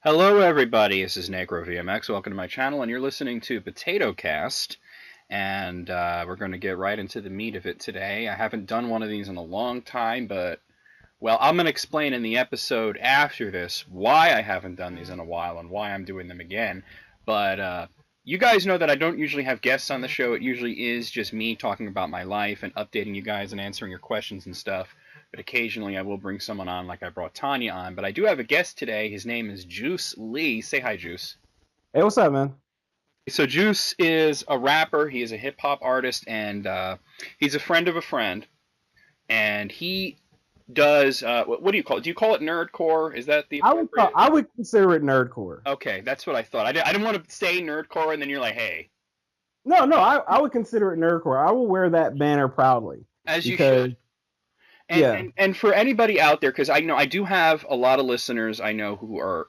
Hello, everybody. This is NecroVMX. Welcome to my channel, and you're listening to POTATOCAST. And we're going to get right into the meat of it today. I haven't done one of these in a long time, but, well, I'm going to explain in the episode after this why I haven't done these in a while and why I'm doing them again. But you guys know that I don't usually have guests on the show. It usually is just me talking about my life and updating you guys and answering your questions and stuff. But occasionally I will bring someone on, like I brought Tanya on. But I do have a guest today. His name is Juice Lee. Say hi, Juice. Hey, what's up, man? So Juice is a rapper. He is a hip hop artist, and he's a friend of a friend. And he does what do you call it? Do you call it nerdcore? Is that the appropriate? I would consider it nerdcore. Okay, that's what I thought. I didn't want to say nerdcore, and then you're like, hey, No, I would consider it nerdcore. I will wear that banner proudly as you because should. And yeah, and, and for anybody out there, because I know I do have a lot of listeners I know who are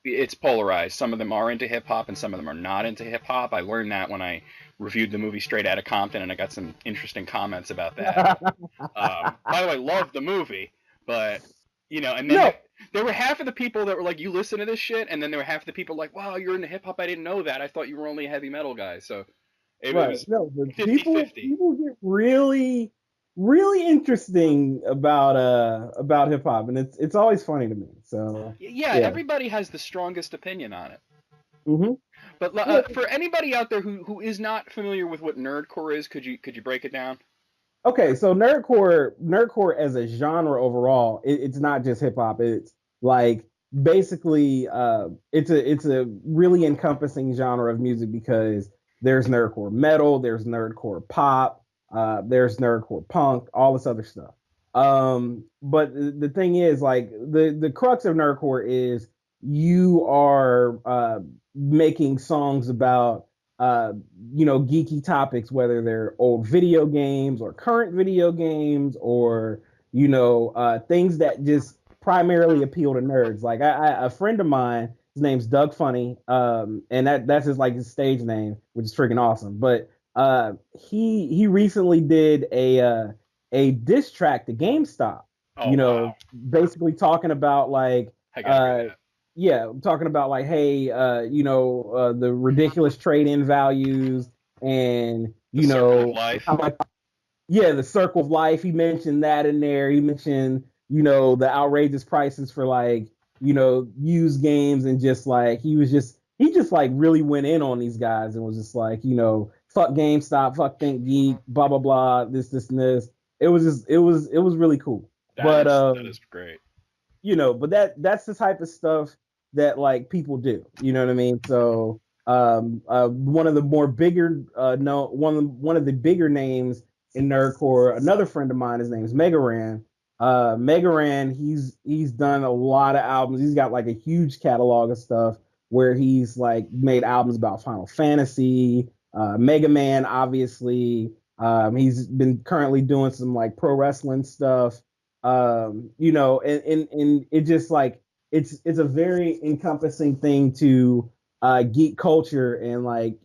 it's polarized. Some of them are into hip hop and some of them are not into hip hop. I learned that when I reviewed the movie Straight Outta Compton, and I got some interesting comments about that. By the way, loved the movie, but and then no, there were half of the people that were like, "You listen to this shit," and then there were half of the people like, "Wow, you're into hip hop. I didn't know that. I thought you were only a heavy metal guy." So it right, was no, but fifty-fifty. people get really interesting about hip hop, and it's always funny to me. So Yeah, yeah, everybody has the strongest opinion on it. hmm But yeah. for anybody out there who is not familiar with what nerdcore is, could you break it down? Okay, so nerdcore as a genre overall, it's not just hip hop. It's like basically it's a really encompassing genre of music because there's nerdcore metal, there's nerdcore pop, there's nerdcore punk, all this other stuff. But the thing is, like the crux of nerdcore is you are making songs about uh, geeky topics, whether they're old video games or current video games or, things that just primarily appeal to nerds. Like a friend of mine, his name's Doug Funny, and that's his like his stage name, which is freaking awesome. But he recently did a diss track to GameStop, Oh wow, basically talking about like I gotta hear uh that. yeah, talking about like, hey, the ridiculous trade-in values and The circle of life. how much, yeah, the circle of life. He mentioned that in there. He mentioned, the outrageous prices for like, used games and just like he just like really went in on these guys and was just like, fuck GameStop, fuck Think Geek, blah blah blah, this and this. It was really cool. That But is great. but that's the type of stuff that like people do. You know what I mean? So one of the more bigger no one of the bigger names in nerdcore, another friend of mine, his name is Megaran. Megaran, he's done a lot of albums. He's got like a huge catalog of stuff where he's like made albums about Final Fantasy, Mega Man, obviously. He's been currently doing some like pro wrestling stuff. And it just like it's a very encompassing thing to geek culture and like,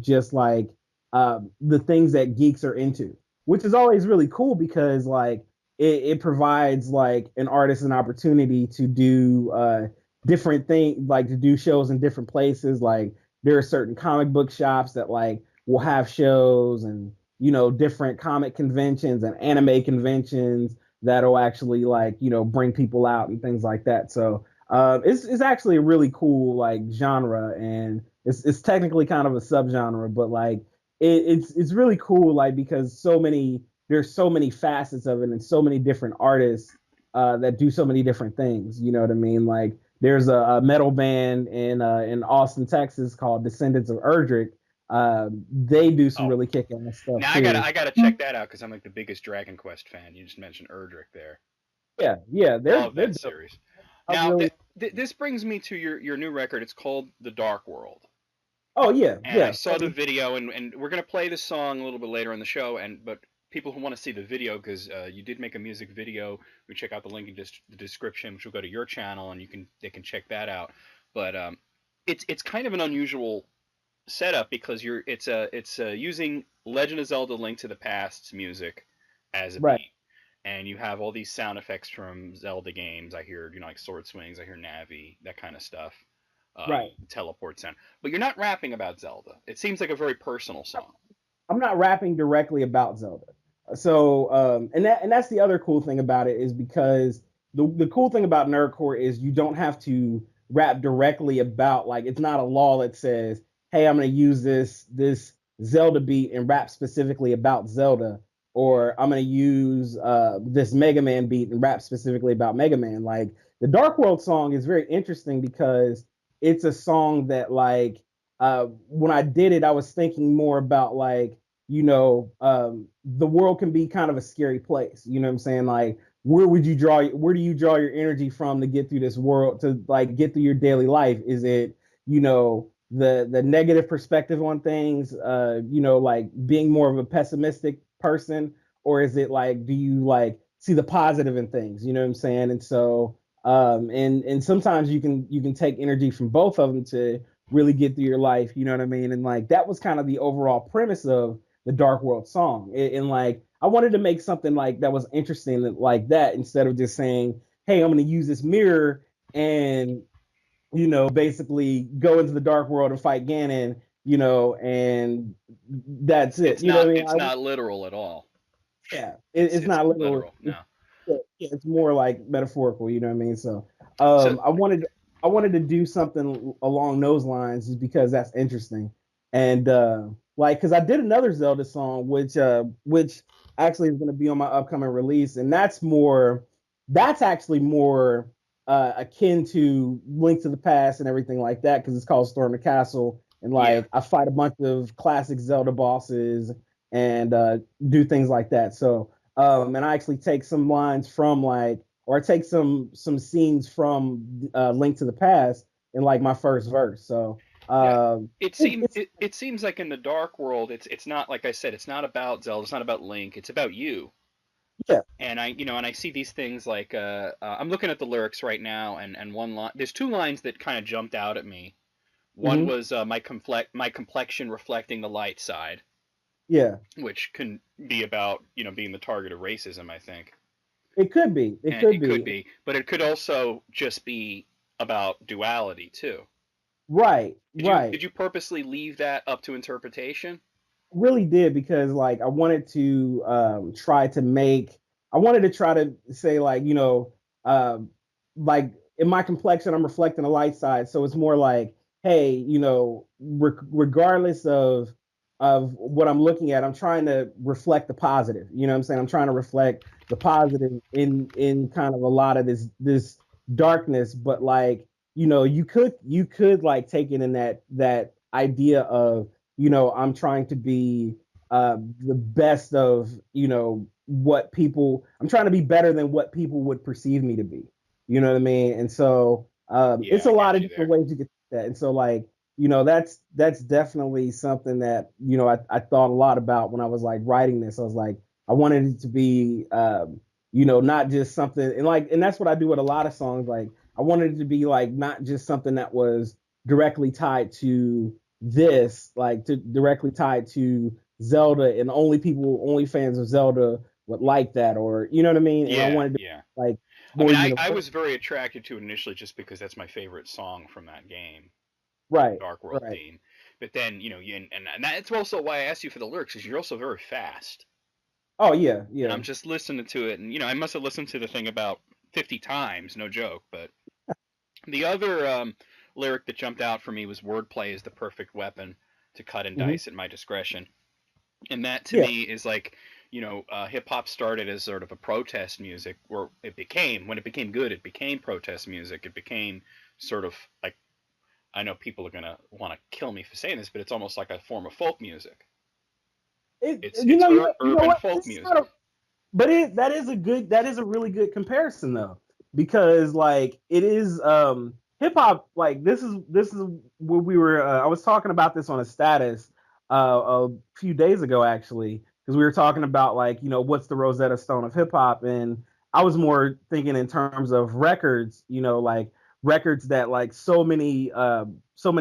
just like the things that geeks are into, which is always really cool because like it provides like an artist an opportunity to do different things, like to do shows in different places. Like there are certain comic book shops that like will have shows and, different comic conventions and anime conventions that'll actually like, bring people out and things like that. So it's actually a really cool like genre, and it's technically kind of a subgenre, but like it's really cool, like because there's so many facets of it and so many different artists that do so many different things. You know what I mean? Like there's a metal band in Austin, Texas called Descendants of Erdrick. They do some Oh, really kick-ass stuff now too. I gotta check that out because I'm like the biggest Dragon Quest fan. You just mentioned Erdrick there. Yeah, yeah, Love they're that dope. series. I Now really. this brings me to your new record. It's called The Dark World. Oh yeah, And I yeah. saw the video, and we're gonna play the song a little bit later in the show. But people who want to see the video, because you did make a music video, we check out the link in the description, which will go to your channel, and they can check that out. But it's kind of an unusual setup because it's using Legend of Zelda: Link to the Past's music as a Right. beat, and you have all these sound effects from Zelda games. I hear, like sword swings. I hear Navi, that kind of stuff. Right. Teleport sound. But you're not rapping about Zelda. It seems like a very personal song. I'm not rapping directly about Zelda. So and that's the other cool thing about it is because the cool thing about nerdcore is you don't have to rap directly about, like, it's not a law that says, hey, I'm gonna use this Zelda beat and rap specifically about Zelda, or I'm gonna use this Mega Man beat and rap specifically about Mega Man. Like, the Dark World song is very interesting because it's a song that, like, when I did it, I was thinking more about, like, the world can be kind of a scary place. You know what I'm saying? Like, where do you draw your energy from to get through this world, to like get through your daily life? Is it, the negative perspective on things, like being more of a pessimistic person, or is it like, do you like see the positive in things? You know what I'm saying? And so, and sometimes you can take energy from both of them to really get through your life. You know what I mean? And like, that was kind of the overall premise of the Dark World song. And like, I wanted to make something like that was interesting, like that, instead of just saying, hey, I'm going to use this mirror and, basically go into the dark world and fight Ganon, and that's it. It's You know not what I mean? it's not literal at all. Yeah, It's it's it's not literal. literal. No. It's more like metaphorical. You know what I mean? So, So I wanted to do something along those lines, just because that's interesting, and like, because I did another Zelda song, which actually is going to be on my upcoming release, and that's actually more akin to Link to the Past and everything like that, because it's called Storm the Castle, and yeah, like, I fight a bunch of classic Zelda bosses and do things like that. So, and I actually take some lines from, like, or I take some scenes from Link to the Past in, like, my first verse. So, yeah. um, it's It seems like in the Dark World, it's not, like I said, it's not about Zelda. It's not about Link. It's about you. yeah. And I see these things like I'm looking at the lyrics right now, and one line, there's two lines that kind of jumped out at me. One Hmm. was my complexion reflecting the light side, Yeah. which can be about being the target of racism, I think. It could be. It And could it could be. be, but it could also just be about duality too. Right. Did Right. you purposely leave that up to interpretation? Really did, because like, I wanted to try to say, like, um like, in my complexion I'm reflecting the light side, so it's more like, hey, regardless of what I'm looking at, I'm trying to reflect the positive. You know what I'm saying? I'm trying to reflect the positive in kind of a lot of this darkness. But like, you could like take it in that idea of, I'm trying to be the best of, what people, I'm trying to be better than what people would perceive me to be. You know what I mean? And so, Yeah, it's a I lot get of you different there. ways to get that. And so, like, that's definitely something that, I thought a lot about when I was like writing this. I was like, I wanted it to be, not just something, and that's what I do with a lot of songs. Like, I wanted it to be like, not just something that was directly tied to this, like, to directly tied to Zelda, and only fans of Zelda would like that, or, you know what I mean? And I Yeah, wanted to, yeah. like, I more mean, I universal. was very attracted to it initially just because that's my favorite song from that game, the Right, Dark World right. theme. But then, and that's also why I asked you for the lyrics, because you're also very fast. Oh yeah, And yeah. I'm just listening to it, and I must have listened to the thing about 50 times, no joke. But the other lyric that jumped out for me was "Wordplay is the perfect weapon to cut and Hmm. dice at my discretion," and that to Yeah. me is like, hip hop started as sort of a protest music, or when it became good, it became protest music. It became sort of like, I know people are gonna want to kill me for saying this, but it's almost like a form of folk music. It, It's you know urban what? folk This is not music. a, but that is a really good comparison, though, because like, it is, hip hop, like, this is what we were, I was talking about this on a status a few days ago, actually, because we were talking about, like, what's the Rosetta Stone of hip hop, and I was more thinking in terms of records, like records that, like, so many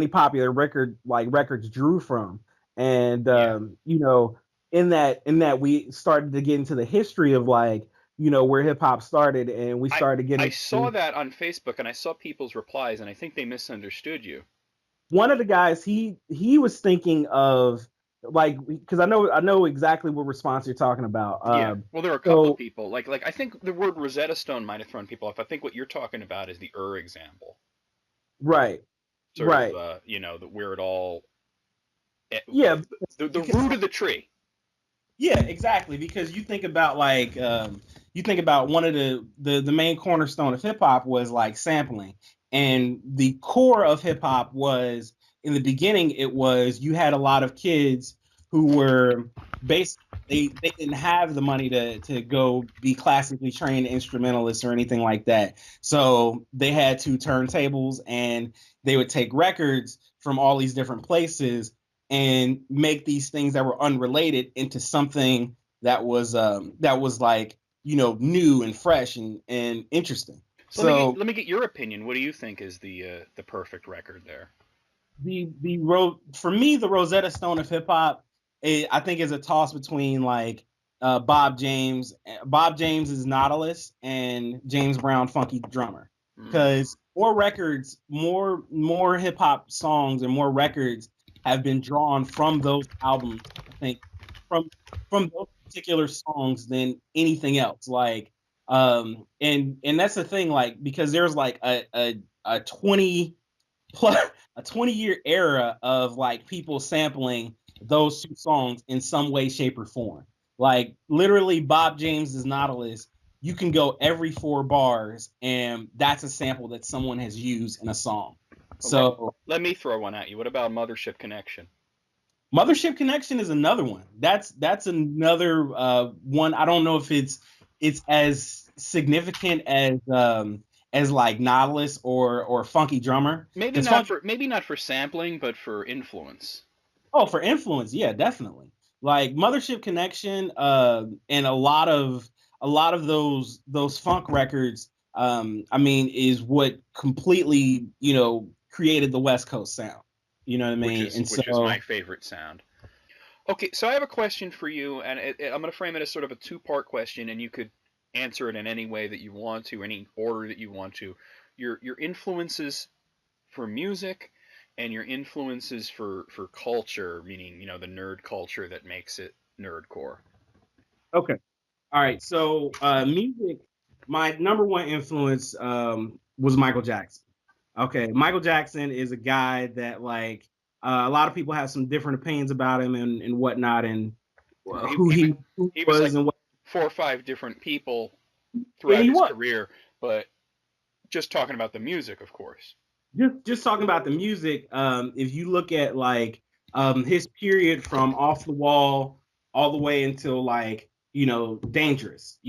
popular records drew from. And Yeah, in that we started to get into the history of, like, where hip hop started, and we started I getting saw that on Facebook and I saw people's replies and I think they misunderstood you. one of the guys. He was thinking of like because I know exactly what response you're talking about. Yeah. Well, there are a couple of So people like I think the word Rosetta Stone might have thrown people off. I think what you're talking about is the example, right, sort of right, where it all yeah, the because root of the tree. yeah, exactly. Because you think about one of the main cornerstone of hip hop was like sampling, and the core of hip hop was in the beginning. It was you had a lot of kids who were basically they didn't have the money to go be classically trained instrumentalists or anything like that. So they had two turntables and they would take records from all these different places and make these things that were unrelated into something that was like new and fresh and interesting. So let me So let me get your opinion. What do you think is the perfect record there? for me the Rosetta Stone of hip hop, I think is a toss between like Bob James. Bob James is Nautilus and James Brown Funky Drummer, Hmm. because more records, more hip hop songs and more records have been drawn from those albums. I think from those particular songs than anything else. Like and that's the thing, like because there's like a 20 plus a 20-year era of like people sampling those two songs in some way, shape, or form. Like literally, Bob James's Nautilus, you can go every 4 bars, and that's a sample that someone has used in a song. Well, let So let me throw one at you. What about Mothership Connection? Mothership Connection is another one. That's another one. I don't know if it's as significant as like Nautilus or Funky Drummer, because Funky. Maybe not for sampling, but for influence. Oh, for influence, yeah, definitely. Like Mothership Connection, and a lot of those funk records, I mean, is what completely, created the West Coast sound. You know what I mean? And Which is my so, favorite sound. Okay, so I have a question for you, and I'm going to frame it as sort of a two-part question, and you could answer it in any way that you want to, any order that you want to. Your influences for music, and your influences for culture, meaning the nerd culture that makes it nerdcore. okay, all right. So, music, my number one influence was Michael Jackson. Okay, Michael Jackson is a guy that like a lot of people have some different opinions about him and whatnot, and Well, who he he was was like and what. 4 or 5 different people Yeah, throughout he his was. career, but just talking about the music, of course. Just talking about the music, if you look at like his period from Off the Wall all the way until like Dangerous,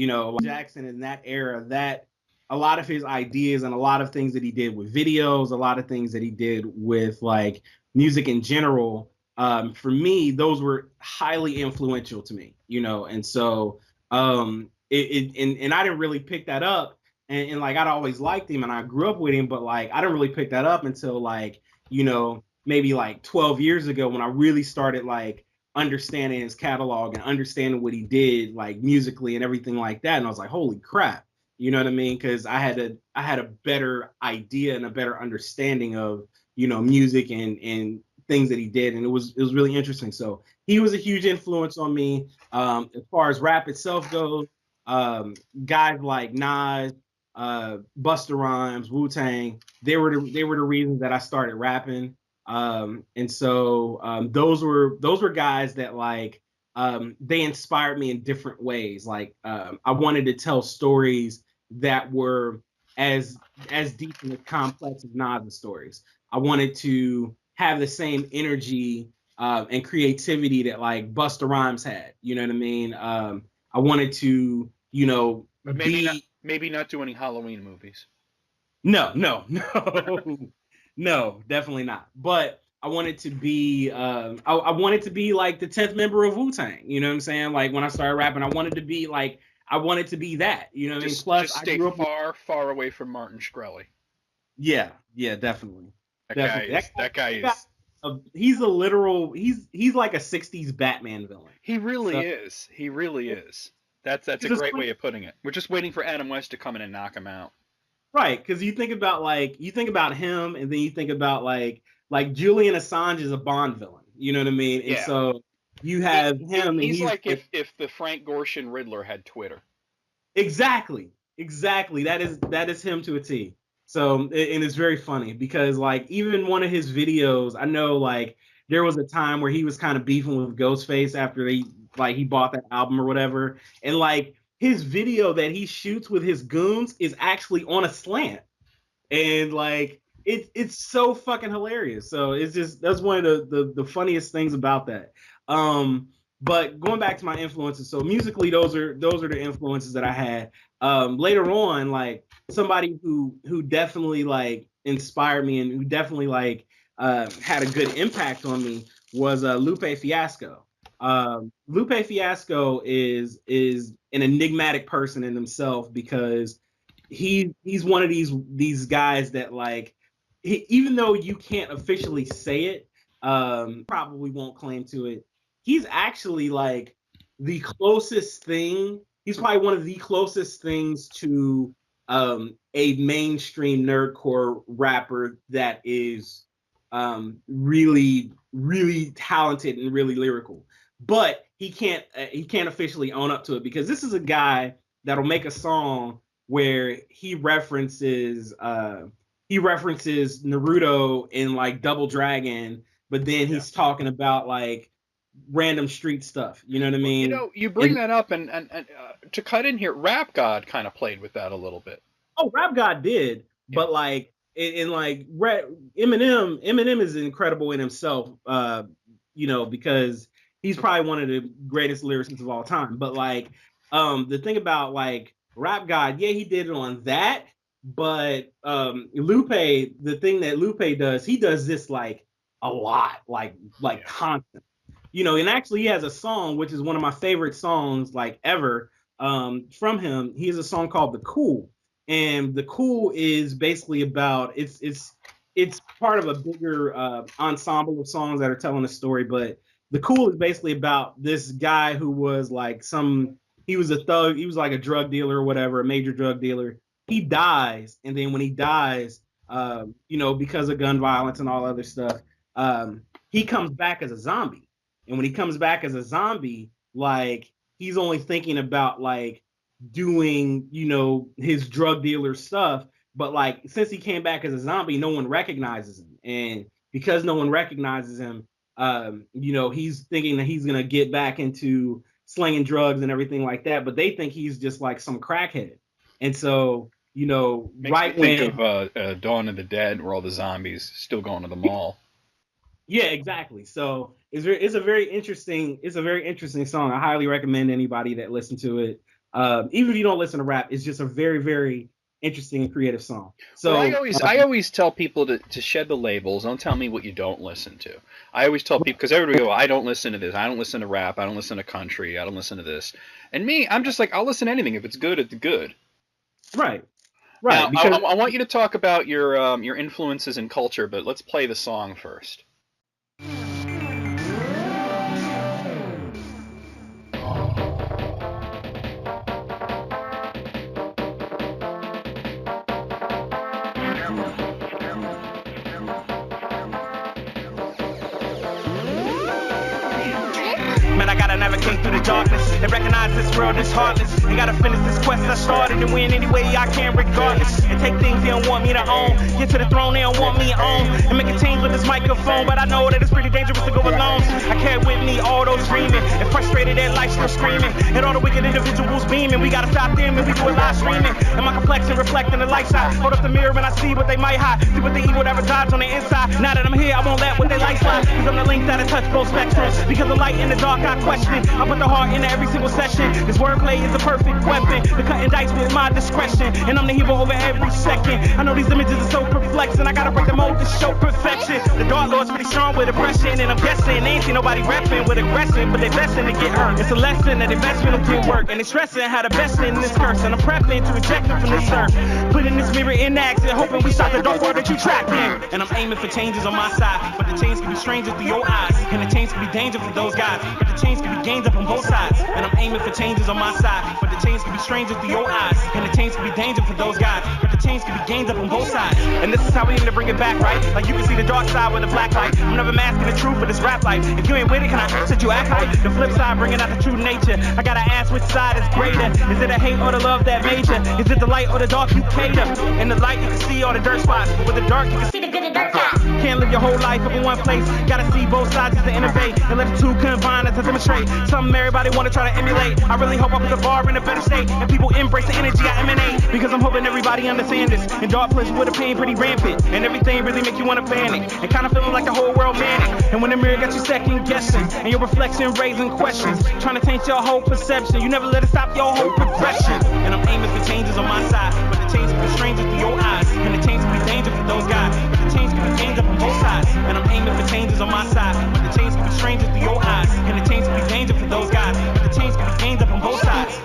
Jackson in that era, that a lot of his ideas and a lot of things that he did with videos, a lot of things that he did with like music in general, for me those were highly influential to me, and so and I didn't really pick that up, and like I'd always liked him and I grew up with him, but like I didn't really pick that up until like, maybe like 12 years ago when I really started like understanding his catalog and understanding what he did like musically and everything like that. And I was like, holy crap. You know what I mean? Because I had a better idea and a better understanding of, music and things that he did. And it was really interesting. So he was a huge influence on me. As far as rap itself goes, guys like Nas, Busta Rhymes, Wu Tang. They were the reasons that I started rapping. And so those were guys that like they inspired me in different ways. Like I wanted to tell stories that were as as deep and as complex as Nas' stories. I wanted to have the same energy and creativity that like Busta Rhymes had. You know what I mean? I wanted to, But be. maybe not do any Halloween movies. No, no, no, no, definitely not. But I wanted to be, I wanted to be like the 10th member of Wu Tang. You know what I'm saying? Like when I started rapping, I wanted to be like, I wanted to be that. You know what I mean? Plus, Just I stay grew up with. far away from Martin Shkreli. Yeah, yeah, definitely, That guy definitely. is that guy That guy, is he's a literal. He's like a '60s Batman villain. he really So is. He really is. That's a great way of putting it. We're just waiting for Adam West to come in and knock him out. Right, because you think about him, and then you think about like Julian Assange is a Bond villain. You know what I mean? And so you have him, and he's like if the Frank Gorshin Riddler had Twitter. Exactly. That is him to a T. So, and it's very funny because like even one of his videos, I know like there was a time where he was kind of beefing with Ghostface after he bought that album or whatever, and like his video that he shoots with his goons is actually on a slant, and like it's so fucking hilarious. So it's just, that's one of the funniest things about that. But going back to my influences, so musically, those are the influences that I had. Later on, like somebody who definitely like inspired me and who definitely like had a good impact on me was Lupe Fiasco. Lupe Fiasco is an enigmatic person in himself because he's one of these guys that like even though you can't officially say it, probably won't claim to it. He's actually like the closest thing. He's probably one of the closest things to a mainstream nerdcore rapper that is really, really talented and really lyrical. But he can't officially own up to it because this is a guy that'll make a song where he references Naruto in like Double Dragon, but then he's talking about like random street stuff. You know what I mean? You know, you bring that up, and to cut in here, Rap God kind of played with that a little bit. Oh, Rap God did, but like in like Eminem is incredible in himself. You know, because he's probably one of the greatest lyricists of all time. But like, the thing about like Rap God, yeah, he did it on that. But Lupe, the thing that Lupe does, he does this like a lot, like constant. You know, and actually he has a song which is one of my favorite songs like ever from him. He has a song called "The Cool," and "The Cool" is basically about it's part of a bigger ensemble of songs that are telling a story. But "The Cool" is basically about this guy who was like he was a thug, he was like a drug dealer or whatever, a major drug dealer. He dies, and then when he dies, you know, because of gun violence and all other stuff, he comes back as a zombie. And when he comes back as a zombie, like he's only thinking about like doing, you know, his drug dealer stuff. But like since he came back as a zombie, no one recognizes him. And because no one recognizes him, you know, he's thinking that he's gonna get back into slinging drugs and everything like that. But they think he's just like some crackhead. And so, you know, Makes me think of Dawn of the Dead, where all the zombies still going to the mall. Yeah, exactly. So it's a very interesting song. I highly recommend anybody that listen to it. Even if you don't listen to rap, it's just a very, very interesting and creative song. So well, I always tell people to shed the labels. Don't tell me what you don't listen to. I always tell people, because everybody go, I don't listen to this. I don't listen to rap. I don't listen to country. I don't listen to this. And me, I'm just like, I'll listen to anything. If it's good, it's good. Right. Now, because I want you to talk about your influences and culture, but let's play the song first. Man, I gotta navigate through the darkness and recognize this world is heartless. And gotta finish this quest I started and win any way I can regardless. And take things they don't want me to own. Get to the throne they don't want me on. And make a change with this microphone. But I know that it's pretty dangerous to go alone. I carry with me all those dreaming and frustrated that life still screaming. And all the wicked individuals beaming. We gotta stop them and we do a live streaming. And my complexion reflecting the light side. Hold up the mirror and I see what they might hide. See what the evil that resides on the inside. Now that I'm here, I won't let what they light slide. Cause I'm the link that I touch both spectrums. Because the light in the dark I question. I put the heart into every single session. This wordplay is a perfect weapon. The cutting dice with my discretion. And I'm the hero over every second. I know these images are so perplexing. I gotta break the mold to show perfection. The Dark Lord's pretty strong with aggression. And I'm guessing they ain't seen nobody repping with aggression. But they besting to get hurt. It's a lesson that investment will get work. And they stressing how to best in this curse. And I'm prepping to eject them from this earth. Putting this mirror in action. Hoping we stop the dark world that you trapped in. And I'm aiming aiming for changes on my side, but the change can be strangers through your eyes, and the change can be danger for those guys, but the change can be gained up on both sides. And I'm aiming for changes on my side, but the change can be strangers through your eyes, and the change can be danger for those guys, but the change can be gained up on both sides. And this is how we aim to bring it back, right? Like you can see the dark side with the black light. I'm never masking the truth for this rap life. If you ain't with it, can I ask that you act like the flip side, bringing out the true nature? I gotta ask which side is greater. Is it a hate or the love that made you? Is it the light or the dark you cater? In the light you can see all the dirt spots, but with the dark you can see the good and dirt spots. Can't live your whole life up in one place. Gotta see both sides just to innovate, and let the two combine to demonstrate something everybody wanna try to emulate. I really hope I put the bar in a better state, and people embrace the energy I emanate, because I'm hoping everybody understands this. In dark places where the pain pretty rampant, and everything really make you wanna panic, and kinda feeling like the whole world manic. And when the mirror got you second guessing, and your reflection raising questions, trying to taint your whole perception, you never let it stop your whole progression. And I'm aiming for changes on my side, but the change can be strangers through your eyes, and the change can be danger for those guys, but the change can be gained up on both sides. And I'm aiming for changes on my side, but the change can be strangers through your eyes, and the change can be danger for those guys, but the change can be gained up on both sides.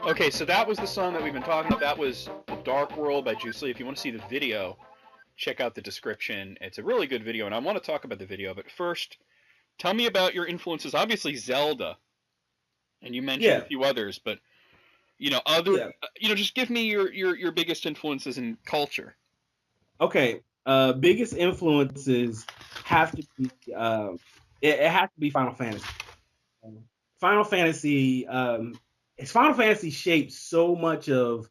Okay, so that was the song that we've been talking about. That was The Dark World by Juice Lee. If you want to see the video, check out the description. It's a really good video, and I want to talk about the video. But first, tell me about your influences. Obviously, Zelda, and you mentioned a few others, but just give me your biggest influences in culture. Okay, biggest influences have to be it has to be Final Fantasy. Final Fantasy. Final Fantasy shaped so much of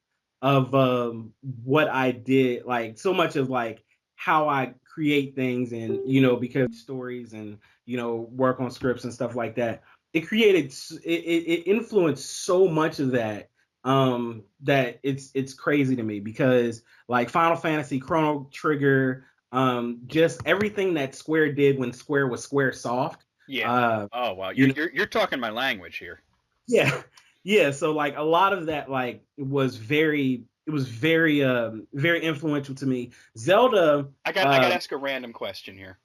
what I did, like so much of like how I create things, and because stories and work on scripts and stuff like that. It influenced so much of that that it's crazy to me, because like Final Fantasy, Chrono Trigger, just everything that Square did when Square was Square Soft. Yeah. Oh wow, you're talking my language here. Yeah. Yeah, so like a lot of that was very influential to me. Zelda. I gotta ask a random question here,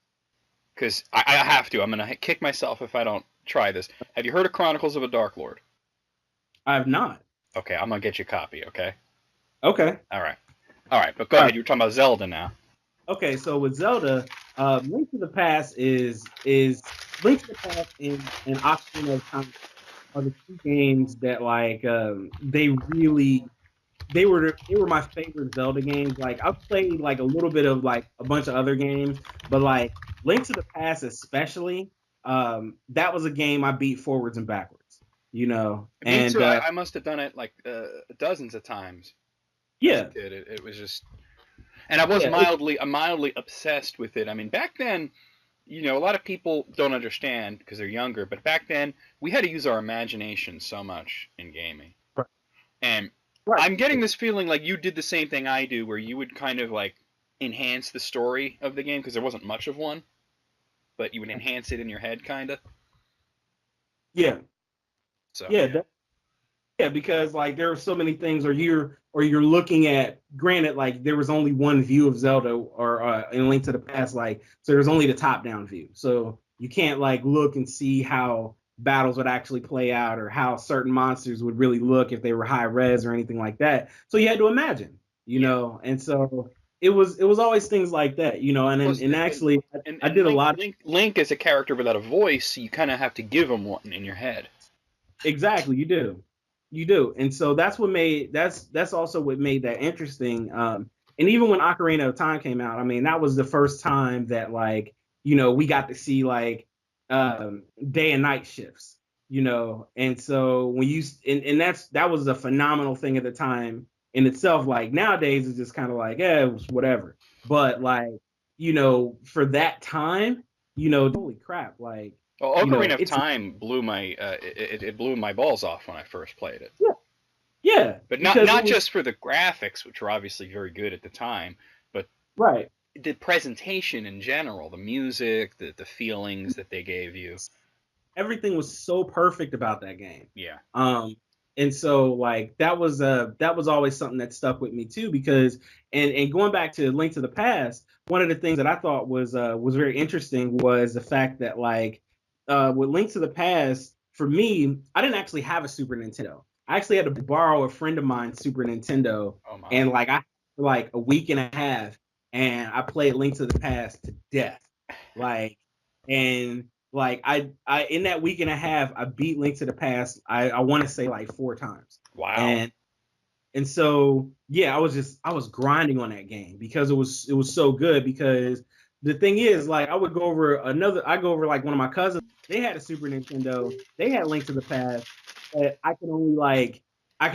because I have to. I'm gonna kick myself if I don't try this. Have you heard of Chronicles of a Dark Lord? I have not. Okay, I'm gonna get you a copy. Okay. Okay. All right. But go ahead. You were talking about Zelda now. Okay, so with Zelda, Link to the Past is Link to the Past and Ocarina of Time are the two games that they were my favorite Zelda games. Like I've played like a little bit of like a bunch of other games, but like Link to the Past especially, that was a game I beat forwards and backwards. Me too. I must have done it like dozens of times. Yeah, it was just, and I was mildly obsessed with it. I mean, back then, a lot of people don't understand because they're younger, but back then we had to use our imagination so much in gaming. Right. And right. I'm getting this feeling like you did the same thing I do, where you would kind of like enhance the story of the game because there wasn't much of one, but you would enhance it in your head, kind of. Yeah. So. Yeah, because like there are so many things, or you're looking at. Granted, like there was only one view of Zelda, or in Link to the Past, like so there's only the top-down view, so you can't like look and see how battles would actually play out, or how certain monsters would really look if they were high res or anything like that. So you had to imagine, and so it was always things like that, and actually I did a lot. Link is a character without a voice, so you kind of have to give him one in your head. Exactly, you do, and so that's also what made that interesting. And even when Ocarina of Time came out, I mean, that was the first time that we got to see day and night shifts, and so when that was a phenomenal thing at the time in itself. Like nowadays it's just kind of like, it was whatever, but for that time, holy crap, like. Well, Ocarina of Time blew my it blew my balls off when I first played it. Yeah. But not just for the graphics, which were obviously very good at the time, but right. The presentation in general, the music, the feelings that they gave you. Everything was so perfect about that game. Yeah. And so that was always something that stuck with me too, because and going back to Link to the Past, one of the things that I thought was very interesting was the fact that with Link to the Past, for me, I didn't actually have a Super Nintendo. I actually had to borrow a friend of mine's Super Nintendo, Oh my. and like I for like a week and a half, and I played Link to the Past to death. Like, and like I in that week and a half, I beat Link to the Past. I want to say like 4 times. Wow. And so yeah, I was grinding on that game because it was so good. Because the thing is, like, I go over like one of my cousins. They had a Super Nintendo. They had Link to the Past, but I can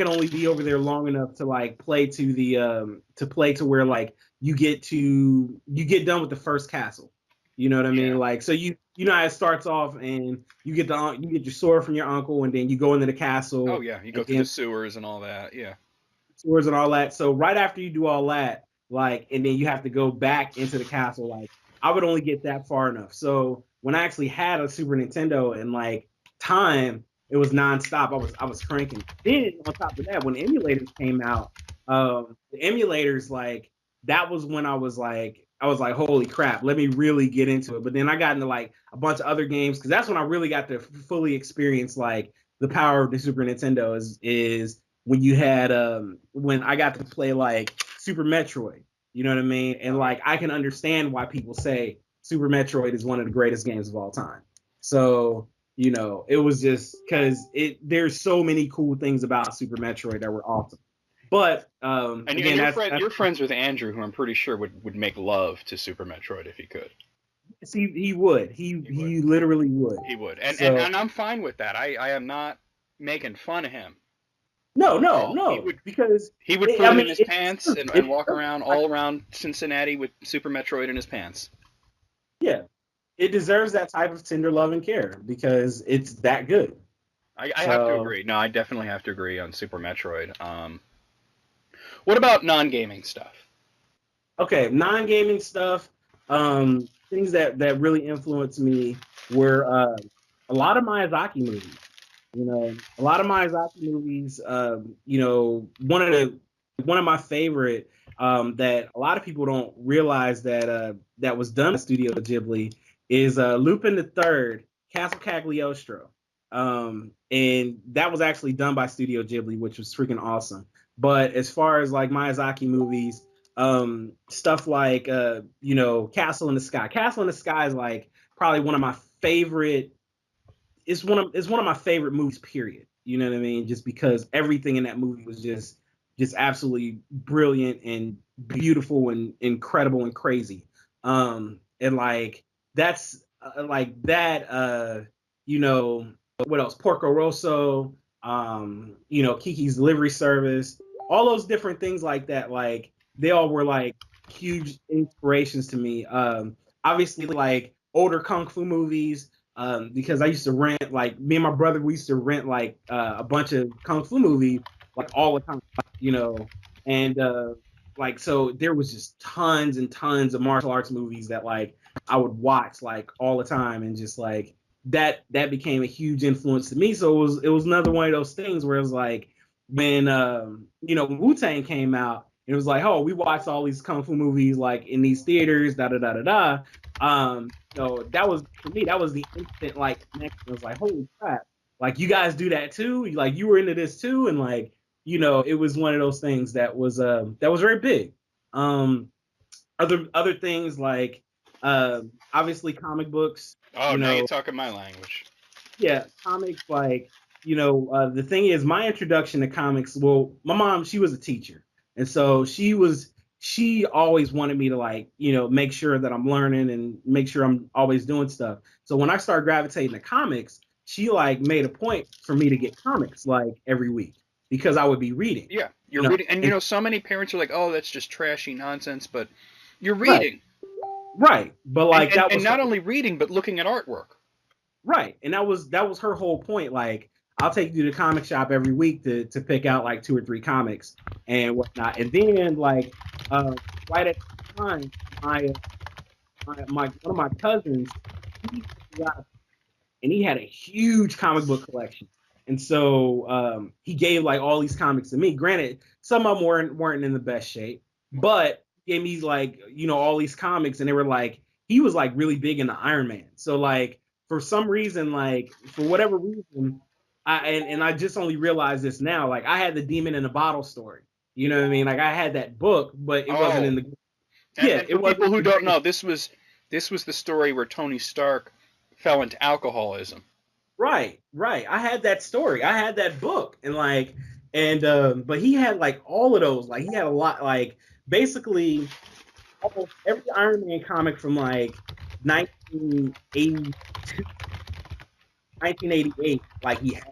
only be over there long enough to like play to where like you get done with the first castle. You know what I mean? Yeah. Like, so you know how it starts off, and you get your sword from your uncle, and then you go into the castle. Oh yeah, you go and through then the sewers and all that. Yeah. swords and all that. So right after you do all that, like, and then you have to go back into the castle, like, I would only get that far enough. So when I actually had a Super Nintendo and like time, it was nonstop. I was cranking. Then on top of that, when emulators came out, the emulators, like, that was when I was like, holy crap, let me really get into it. But then I got into like a bunch of other games, because that's when I really got to fully experience like the power of the Super Nintendo is when you had when I got to play like Super Metroid, you know what I mean? And like I can understand why people say Super Metroid is one of the greatest games of all time. So, you know, it was just because there's so many cool things about Super Metroid that were awesome. But And again, you're friends with Andrew, who I'm pretty sure would make love to Super Metroid if he could. he would. He literally would. He would. And, So, and I'm fine with that. I am not making fun of him. no, because He would put it in his pants and walk around all around Cincinnati with Super Metroid in his pants. Yeah, it deserves that type of tender love and care because it's that good. I have to agree. No, I definitely have to agree on Super Metroid. What about non-gaming stuff? Okay, non-gaming stuff. Things that really influenced me were a lot of Miyazaki movies. You know, a lot of Miyazaki movies. You know, one of my favorite that a lot of people don't realize that was done by Studio Ghibli is Lupin the Third, Castle Cagliostro. And that was actually done by Studio Ghibli, which was freaking awesome. But as far as like Miyazaki movies, stuff like you know, Castle in the Sky. Castle in the Sky is like probably one of my favorite. It's one of my favorite movies. Period. You know what I mean? Just because everything in that movie was just absolutely brilliant and beautiful and incredible and crazy. And like that's like that. You know, what else? Porco Rosso. You know, Kiki's Delivery Service. All those different things like that. Like they all were like huge inspirations to me. Obviously, like older kung fu movies. Because I used to rent, like, me and my brother, we used to rent like a bunch of kung fu movies like all the time, you know, and like so there was just tons and tons of martial arts movies that like I would watch like all the time, and just like that became a huge influence to me. So it was another one of those things where it was like when you know, when Wu-Tang came out, it was like, oh, we watched all these kung fu movies like in these theaters, da da da da da. So that was, for me, that was the instant like connection. It was like, holy crap, like you guys do that too, like you were into this too, and like, you know, it was one of those things that was very big. Other things like obviously comic books. Oh, You now know, you're talking my language. yeah, comics, like, you know, the thing is, my introduction to comics, well, my mom, she was a teacher, and so she always wanted me to, like, you know, make sure that I'm learning and make sure I'm always doing stuff. So when I started gravitating to comics, she like made a point for me to get comics like every week because I would be reading. Yeah, You you're know, reading, and you know, so many parents are like, "Oh, that's just trashy nonsense," but you're right, reading, right, but like that and was not only reading, but looking at artwork. right, and that was her whole point. Like, I'll take you to the comic shop every week to pick out like 2 or 3 comics and whatnot. And then like right at the time, my one of my cousins, he got, and he had a huge comic book collection. And so he gave like all these comics to me. Granted, some of them weren't in the best shape, but he gave me like, you know, all these comics, and they were like, he was like really big into Iron Man. So like for some reason, like for whatever reason, and I just only realized this now. Like I had the Demon in a Bottle story. You know what I mean? Like I had that book, but it wasn't in the. And for people who don't know, this was the story where Tony Stark fell into alcoholism. Right. I had that story. I had that book, and but he had like all of those. Like he had a lot. Like basically, almost every Iron Man comic from like 1982, 1988. Like he had.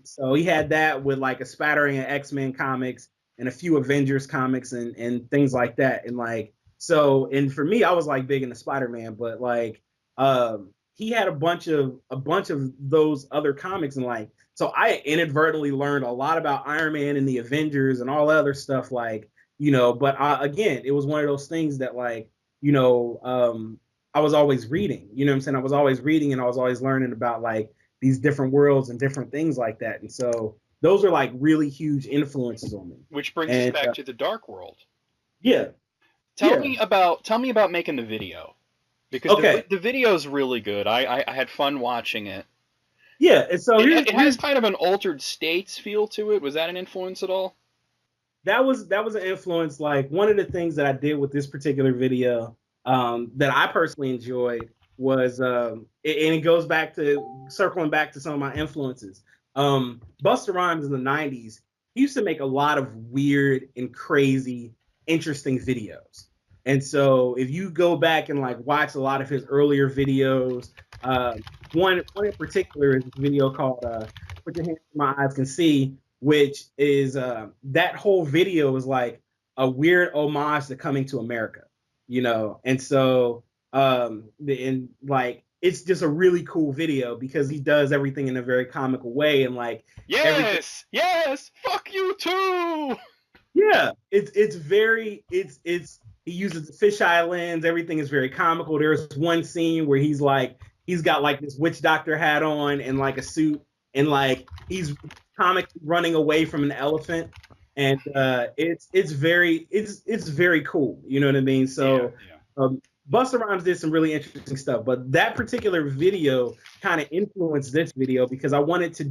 So he had that with like a spattering of X-Men comics and a few Avengers comics and things like that. And like and for me, I was like big into Spider-Man, but like he had a bunch of those other comics, and like so I inadvertently learned a lot about Iron Man and the Avengers and all that other stuff, like, you know, but again, it was one of those things that like, you know, I was always reading, you know what I'm saying? I was always reading, and I was always learning about like these different worlds and different things like that. And so those are like really huge influences on me. Which brings us back to the Dark World. Yeah. Tell me about making the video. Because the video is really good. I had fun watching it. Yeah, and so it has kind of an Altered States feel to it. Was that an influence at all? That was an influence. Like one of the things that I did with this particular video that I personally enjoyed was, and it goes back to circling back to some of my influences. Busta Rhymes in the 90s, he used to make a lot of weird and crazy, interesting videos. And so if you go back and like watch a lot of his earlier videos, one in particular is a video called Put Your Hands Where My Eyes Can See, which is that whole video is like a weird homage to Coming to America, you know? And so it's just a really cool video because he does everything in a very comical way, and like yes, fuck you too. Yeah, he uses the fisheye lens. Everything is very comical. There's one scene where he's got like this witch doctor hat on and like a suit, and like he's comically running away from an elephant, and it's very cool. You know what I mean? So Busta Rhymes did some really interesting stuff, but that particular video kind of influenced this video because I wanted to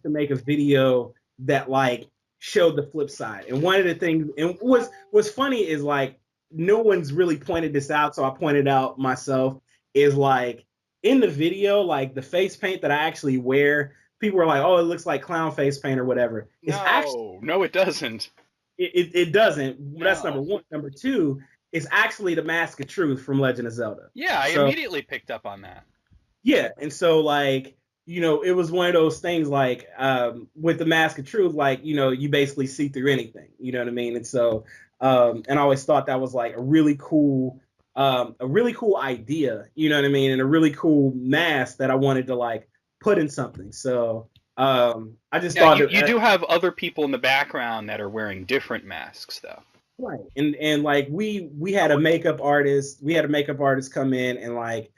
make a video that like showed the flip side. And one of the things, and what's funny is like no one's really pointed this out, so I pointed out myself, is like in the video, like the face paint that I actually wear, people are like, oh, it looks like clown face paint or whatever. No, it doesn't. It doesn't. No. That's number one. Number two, it's actually the Mask of Truth from Legend of Zelda. Yeah, I immediately picked up on that. Yeah, and so like, you know, it was one of those things like with the Mask of Truth, like, you know, you basically see through anything. You know what I mean? And so, and I always thought that was like a really cool idea. You know what I mean? And a really cool mask that I wanted to like put in something. So. I just thought you do have other people in the background that are wearing different masks though. Right. And like we had a makeup artist come in, and like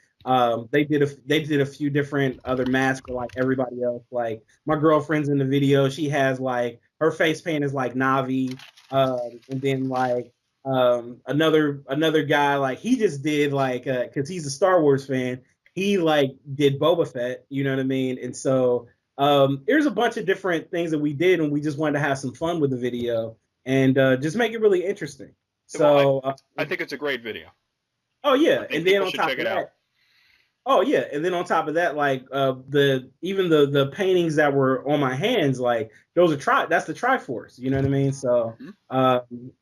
they did a few different other masks for like everybody else. Like my girlfriend's in the video, she has like her face paint is like Navi, and then like another guy, like he just did like because he's a Star Wars fan, he like did Boba Fett, you know what I mean? And so there's a bunch of different things that we did, and we just wanted to have some fun with the video and just make it really interesting. So I think it's a great video. Oh yeah, and then on top of that, and then on top of that, like the paintings that were on my hands, like those are that's the Triforce, you know what I mean? So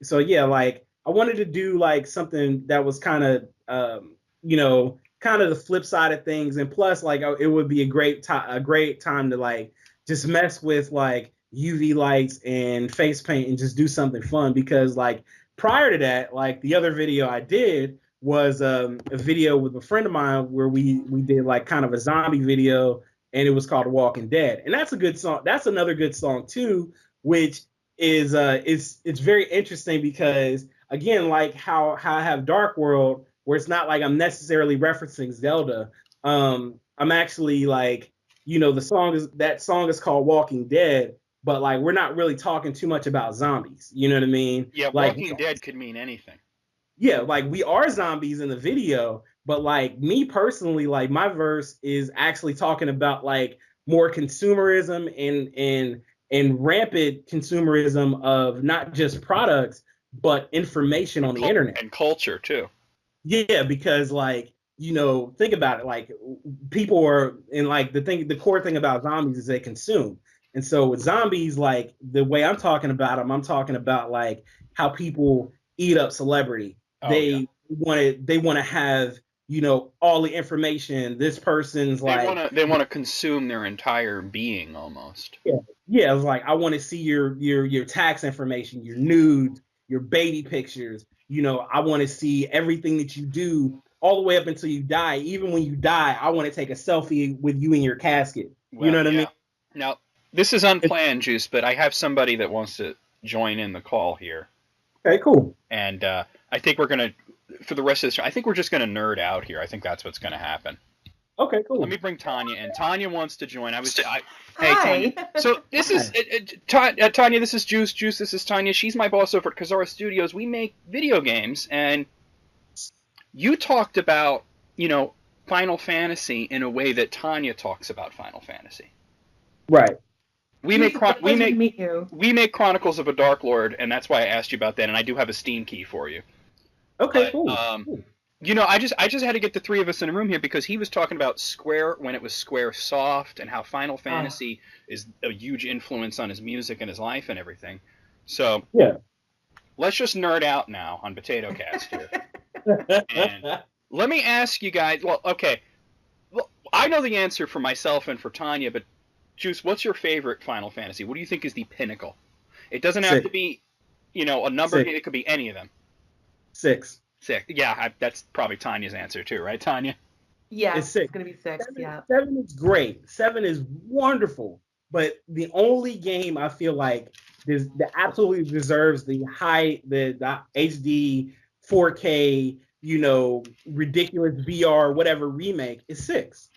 so yeah, like I wanted to do like something that was kind of you know, kind of the flip side of things, and plus like it would be a great time to like just mess with like UV lights and face paint and just do something fun, because like prior to that, like the other video I did was a video with a friend of mine where we did like kind of a zombie video, and it was called Walking Dead, and that's a good song. That's another good song too, which is it's very interesting because again, like how I have Dark World, where it's not like I'm necessarily referencing Zelda. I'm actually like, you know, that song is called Walking Dead, but like we're not really talking too much about zombies. You know what I mean? Yeah, like, Walking Dead could mean anything. Yeah, like we are zombies in the video, But like me personally, like my verse is actually talking about like more consumerism and rampant consumerism of not just products but information on the internet. And culture too. Yeah, because like, think about it. Like people are, and like the core thing about zombies is they consume. And so with zombies, like the way I'm talking about them, I'm talking about like how people eat up celebrity. They want to have, all the information. This person's like they want to consume their entire being almost. yeah, yeah. It's like I want to see your tax information, your nudes, your baby pictures. I want to see everything that you do all the way up until you die. Even when you die, I want to take a selfie with you in your casket. Well, you know what I mean? Now, this is unplanned, Juice, but I have somebody that wants to join in the call here. Okay, cool. And I think we're gonna, for the rest of this, I think we're just gonna nerd out here. I think that's what's gonna happen. Okay, cool. Let me bring Tanya in. Tanya wants to join. Hey, Hi. Tanya. So this is Tanya. This is Juice. Juice. This is Tanya. She's my boss over at Kazara Studios. We make video games, and you talked about Final Fantasy in a way that Tanya talks about Final Fantasy. Right. We make Chronicles of a Dark Lord, and that's why I asked you about that. And I do have a Steam key for you. Okay, cool. I just had to get the three of us in a room here because he was talking about Square when it was Square Soft and how Final Fantasy is a huge influence on his music and his life and everything. So yeah, let's just nerd out now on POTATOCAST here. And let me ask you guys. Well, okay. Well, I know the answer for myself and for Tanya, but Juice, what's your favorite Final Fantasy? What do you think is the pinnacle? It doesn't have to be, a number. It could be any of them. 6. Yeah, that's probably Tanya's answer too, right, Tanya? Yeah, it's 6. It's going to be 6, 7 is great. 7 is wonderful. But the only game I feel like that absolutely deserves the HD 4K, ridiculous VR, whatever remake is 6.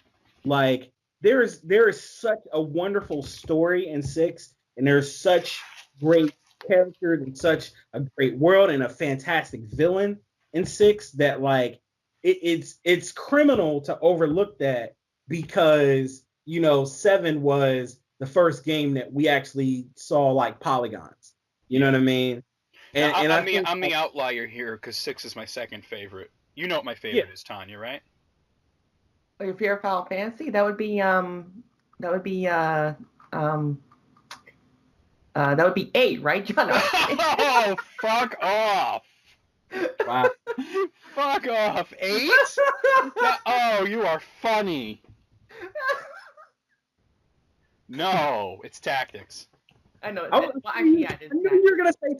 Like, there is such a wonderful story in 6, and there's such great characters and such a great world and a fantastic villain in 6 that like it's criminal to overlook that because 7 was the first game that we actually saw like polygons. You know what I mean? And I'm the outlier here because 6 is my second favorite. You know what my favorite is, Tanya, right? Your favorite Final Fantasy? That would be 8, right, John? Oh, fuck off! Wow. Fuck off, 8? Oh, you are funny. No, it's Tactics. I know. I knew you were gonna say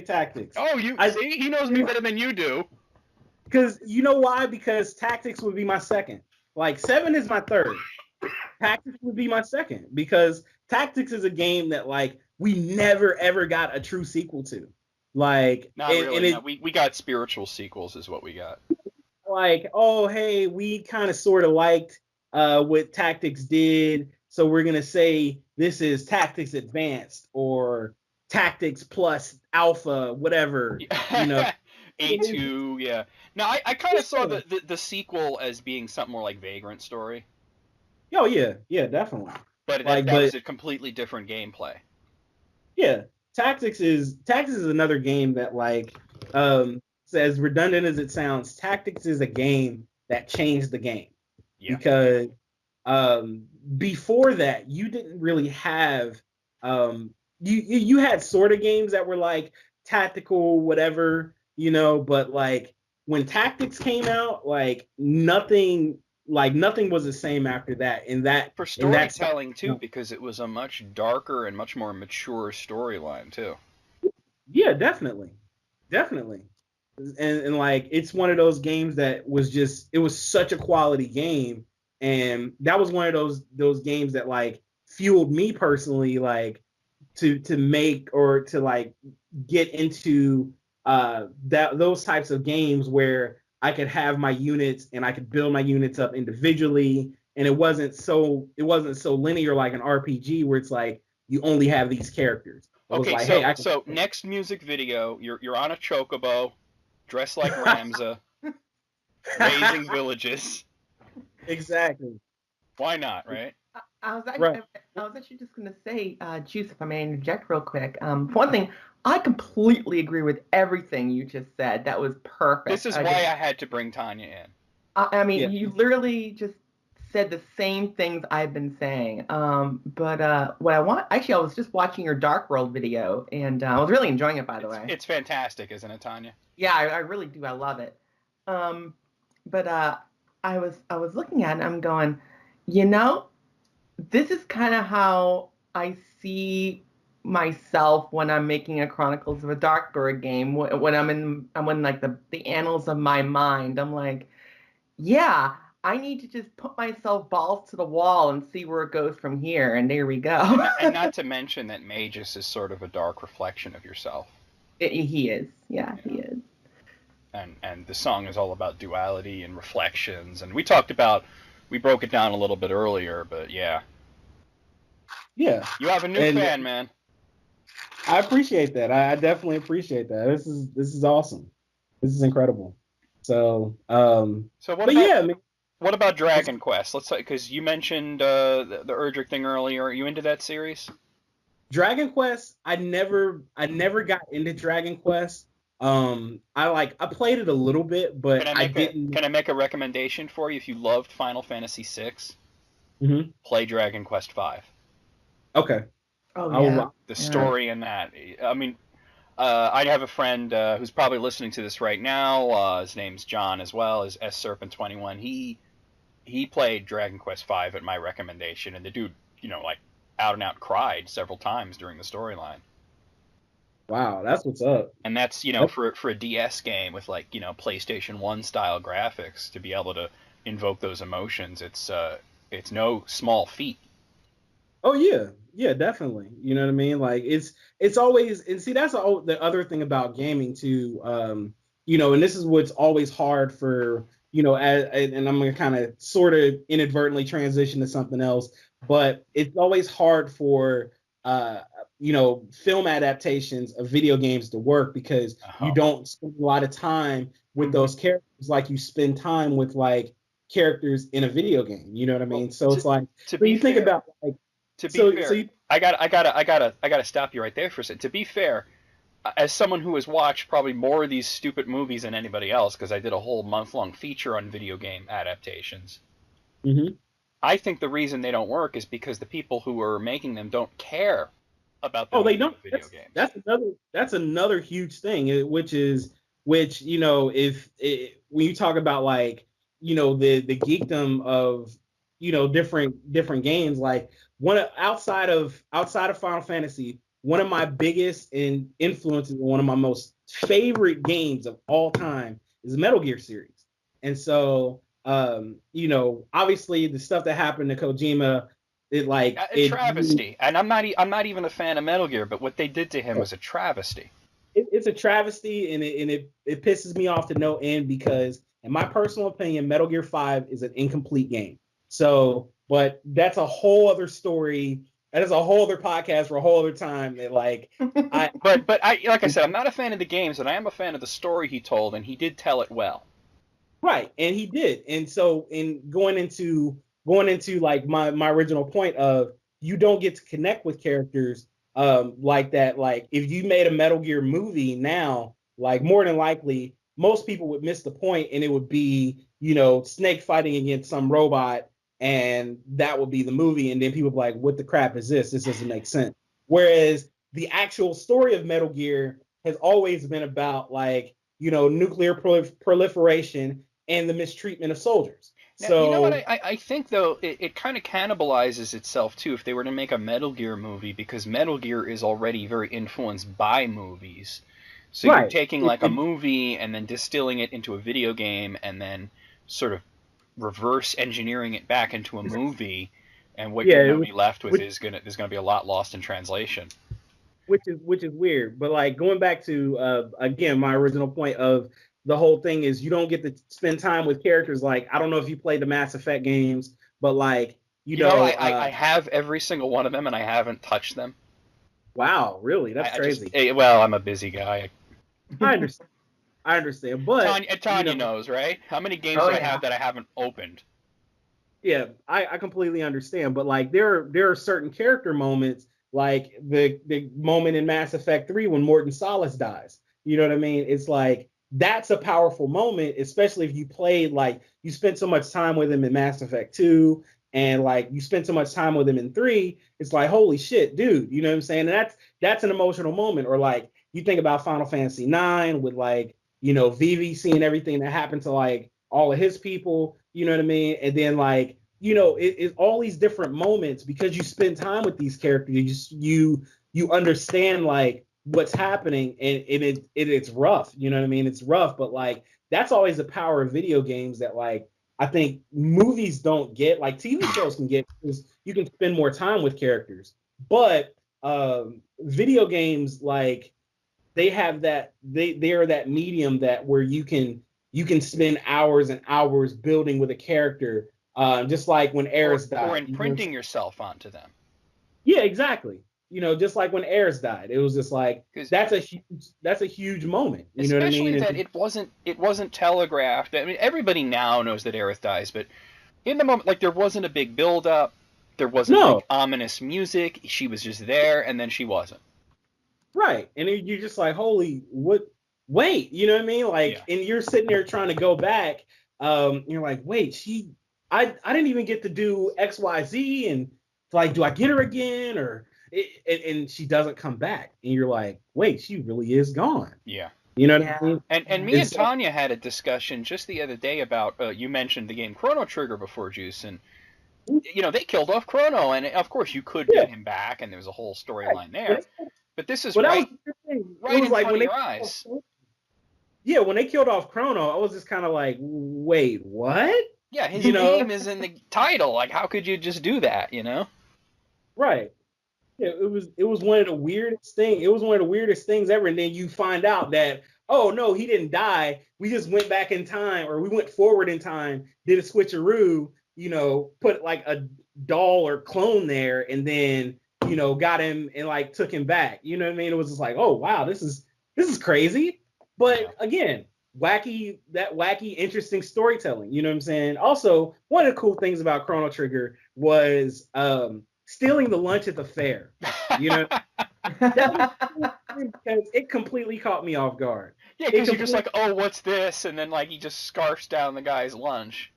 Tactics. Oh, see, he knows me better than you do. Because you know why? Because Tactics would be my second. Like 7 is my third. Tactics would be my second because Tactics is a game that like we never ever got a true sequel to. Like, not really. No. We got spiritual sequels, is what we got. Like, oh hey, we kind of sort of liked what Tactics did, so we're gonna say this is Tactics Advanced or Tactics Plus Alpha, whatever. A2, yeah. Now, I kind of saw the sequel as being something more like Vagrant Story. Oh, yeah, definitely. But that was a completely different gameplay. Yeah, Tactics is another game that, like, as redundant as it sounds, Tactics is a game that changed the game. Yeah. Because before that, you didn't really have... you had sort of games that were, like, tactical, whatever... but like when Tactics came out, like nothing was the same after that. And that for storytelling too, because it was a much darker and much more mature storyline too. Yeah, definitely. And like it's one of those games that it was such a quality game, and that was one of those games that like fueled me personally, like to make or to like get into those types of games where I could have my units and I could build my units up individually, and it wasn't so linear like an RPG where it's like you only have these characters. Okay, like, so next music video, you're on a chocobo, dressed like Ramza, raising villages. Exactly. Why not, right? I was Right. actually just going to say, Juice, if I may interject real quick. For one thing, I completely agree with everything you just said. That was perfect. This is why I had to bring Tanya in. I mean, Yeah. you literally just said the same things I've been saying. But what I want, actually, I was just watching your Dark World video, and I was really enjoying it, by the way. It's fantastic, isn't it, Tanya? Yeah, I really do. I love it. But I was looking at it, and I'm going, you know, this is kind of how I see myself when I'm making a Chronicles of a Dark Bird game. When I'm in like the annals of my mind, I'm like, yeah, I need to just put myself balls to the wall and see where it goes from here. And there we go. And not to mention that Magus is sort of a dark reflection of yourself. He is. Yeah, he is. And the song is all about duality and reflections. And we broke it down a little bit earlier, but yeah. Yeah. You have a new fan, man. I appreciate that. I definitely appreciate that. This is awesome. This is incredible. So, what about Dragon Quest? Let's say, because you mentioned the Erdrick thing earlier. Are you into that series? Dragon Quest, I never got into Dragon Quest. I played it a little bit, but I didn't. Can I make a recommendation for you? If you loved Final Fantasy VI, play Dragon Quest V. Okay. Oh yeah. The story in that. I mean, I have a friend who's probably listening to this right now. His name's John as well, as Serpent21. He played Dragon Quest V at my recommendation, and the dude, like out and out cried several times during the storyline. Wow, that's what's up. And that's for a DS game with PlayStation 1 style graphics, to be able to invoke those emotions, it's no small feat. Oh yeah, definitely. You know what I mean? Like it's always, and see, that's the other thing about gaming too. And this is what's always hard for and I'm gonna kind of sort of inadvertently transition to something else, but it's always hard for film adaptations of video games to work because you don't spend a lot of time with those characters like you spend time with like characters in a video game. You know what I mean? So it's like, to be fair, think about like. To be fair, I gotta stop you right there for a second. To be fair, as someone who has watched probably more of these stupid movies than anybody else, because I did a whole month-long feature on video game adaptations, I think the reason they don't work is because the people who are making them don't care about the they don't. Video games. That's another huge thing, which if when you talk about like the geekdom of different games, like outside of Final Fantasy, one of my biggest influences and one of my most favorite games of all time is the Metal Gear series. And so obviously the stuff that happened to Kojima, it's travesty. And I'm not even a fan of Metal Gear, but what they did to him was a travesty. It's a travesty, and it pisses me off to no end because, in my personal opinion, Metal Gear 5 is an incomplete game. So, but that's a whole other story. That is a whole other podcast for a whole other time. That like I said, I'm not a fan of the games, but I am a fan of the story he told, and he did tell it well. Right, and he did. And so, in going into like my original point of, you don't get to connect with characters like that. Like if you made a Metal Gear movie now, like more than likely most people would miss the point, and it would be Snake fighting against some robot, and that would be the movie, and then people would be like, what the crap is this? This doesn't make sense. Whereas the actual story of Metal Gear has always been about like nuclear proliferation and the mistreatment of soldiers. Now, so you know what I think though, it kind of cannibalizes itself too if they were to make a Metal Gear movie, because Metal Gear is already very influenced by movies. So you're taking like a movie and then distilling it into a video game and then sort of reverse engineering it back into a movie, and what you're going to be left with there's going to be a lot lost in translation. Which is weird, but like going back to again my original point of the whole thing is you don't get to spend time with characters. Like I don't know if you played the Mass Effect games, but like I have every single one of them and I haven't touched them. Wow, really? That's crazy. Well, I'm a busy guy. I understand. I understand, but Tanya knows, right? How many games do I have that I haven't opened? Yeah, I completely understand, but like there are certain character moments, like the moment in Mass Effect 3 when Morton Salas dies. You know what I mean? It's like that's a powerful moment, especially if you played like you spent so much time with him in Mass Effect 2 and like you spent so much time with him in 3. It's like holy shit, dude. You know what I'm saying? And that's an emotional moment. Or like you think about Final Fantasy 9 with like Vivi seeing everything that happened to like all of his people. You know what I mean? And then like it all these different moments because you spend time with these characters. You understand like what's happening, and it's rough. You know what I mean? It's rough, but like that's always the power of video games that like I think movies don't get. Like TV shows can get because you can spend more time with characters, but video games like they have that they are that medium that where you can spend hours and hours building with a character, just like when Aerith died. Or imprinting yourself onto them. Yeah, exactly. Just like when Aerith died, it was just like that's a huge moment. You know what I mean? Especially that it wasn't telegraphed. I mean, everybody now knows that Aerith dies, but in the moment, like there wasn't a big build up. There wasn't like ominous music. She was just there, and then she wasn't. Right, and you're just like, holy, what? Wait, you know what I mean? Like, and you're sitting there trying to go back. You're like, wait, I didn't even get to do X, Y, Z, and like, do I get her again? And she doesn't come back, and you're like, wait, she really is gone. Yeah. You know what I mean? And me and Tanya had a discussion just the other day about you mentioned the game Chrono Trigger before, Juice, and they killed off Chrono, and of course you could get him back, and there was a whole storyline there. But this is right in front of your eyes. Yeah, when they killed off Chrono, I was just kind of like, wait, what? Yeah, his name is in the title. Like, how could you just do that, Right. Yeah, it was one of the weirdest things. It was one of the weirdest things ever. And then you find out that, oh, no, he didn't die. We just went back in time, or we went forward in time, did a switcheroo, put like a doll or clone there, and then got him and like took him back. You know what I mean? It was just like, oh wow, this is crazy. But again, wacky, interesting storytelling. You know what I'm saying? Also, one of the cool things about Chrono Trigger was stealing the lunch at the fair. That was cool because it completely caught me off guard. Yeah, because you're just like, oh, what's this? And then like he just scarfs down the guy's lunch.